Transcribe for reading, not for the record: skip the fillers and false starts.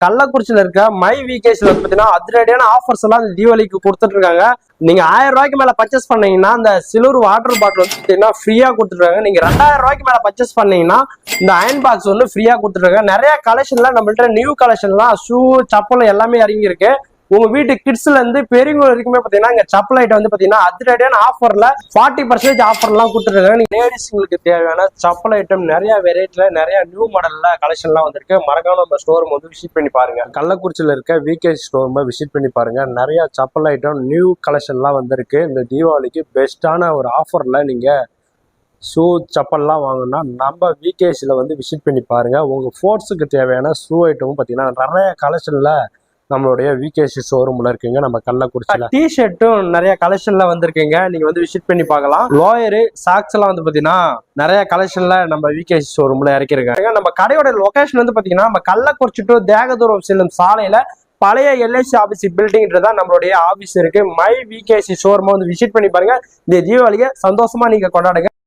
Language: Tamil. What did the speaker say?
கள்ளக்குறிச்சியில இருக்க மை விகேஸ்ல வந்து பாத்தீங்கன்னா அதிரடியான ஆஃபர்ஸ் எல்லாம் தீபாவளிக்கு கொடுத்துட்டு இருக்காங்க. நீங்க 1000 ரூபாய்க்கு மேல பர்ச்சேஸ் பண்ணீங்கன்னா இந்த சில்வர் வாட்டர் பாட்டில் வந்து பாத்தீங்கன்னா ஃப்ரீயா கொடுத்துருக்காங்க. நீங்க 2000 ரூபாய்க்கு மேல பர்ச்சேஸ் பண்ணீங்கன்னா இந்த அயன் பாக்ஸ் வந்து ஃப்ரீயா கொடுத்துருக்காங்க. நிறைய கலெக்ஷன்லாம் நம்மள்ட்ட நியூ கலெக்ஷன்லாம் ஷூ சப்பல் எல்லாமே இறங்கி இருக்கு. உங்க வீட்டு கிட்ஸ்ல இருந்து பெரியவங்க வரைக்குமே பாத்தீங்கன்னா இங்க சப்பல் ஐட்டம் வந்து பாத்தீங்கன்னா அதிரடியான ஆஃபர்ல 40% ஆஃபர் எல்லாம் கொடுத்துருக்காங்க. நீங்க லேடிஸ்ங்களுக்கு தேவையான சப்பல் ஐட்டம் நிறைய வெரைட்டில நிறைய நியூ மாடல்ல கலெக்ஷன் எல்லாம் வந்திருக்கு. மறக்காம நம்ம ஸ்டோர் வந்து விசிட் பண்ணி பாருங்க. கள்ளக்குறிச்சியில இருக்க விகே ஸ்டோர் விசிட் பண்ணி பாருங்க. நிறைய சப்பல் ஐட்டம் நியூ கலெக்ஷன் எல்லாம் வந்திருக்கு. இந்த தீபாவளிக்கு பெஸ்டான ஒரு ஆஃபர்ல நீங்க ஷூ சப்பல்லாம் வாங்கணும்னா நம்ம விகேஸ்ல வந்து விசிட் பண்ணி பாருங்க. உங்க ஸ்போர்ட்ஸுக்கு தேவையான ஷூ ஐட்டமும் பாத்தீங்கன்னா நிறைய கலெக்ஷன்ல நம்மளுடைய விகேசி ஷோரூம்ல இருக்குங்க. நம்ம கள்ளக்குறிச்சியில டி ஷர்ட்டும் நிறைய கலெக்ஷன்ல வந்திருக்குங்க. நீங்க வந்து விசிட் பண்ணி பார்க்கலாம். லோயரு சாக்ஸ் எல்லாம் வந்து பாத்தீங்கன்னா நிறைய கலெக்ஷன்ல நம்ம விகேசி ஷோரூம்ல இறக்கிருக்காங்க. நம்ம கடையோட லொகேஷன் வந்து பாத்தீங்கன்னா நம்ம கள்ளக்குறிச்சி டு தேகதூரம் செல்லும் சாலையில பழைய எல்ஐசி ஆபீஸ் பில்டிங்ன்றதான் நம்மளுடைய ஆபீஸ் இருக்கு. மை விகேசி ஷோரூம் வந்து விசிட் பண்ணி பாருங்க. இந்த தீபாவளியை சந்தோஷமா நீங்க கொண்டாடுங்க.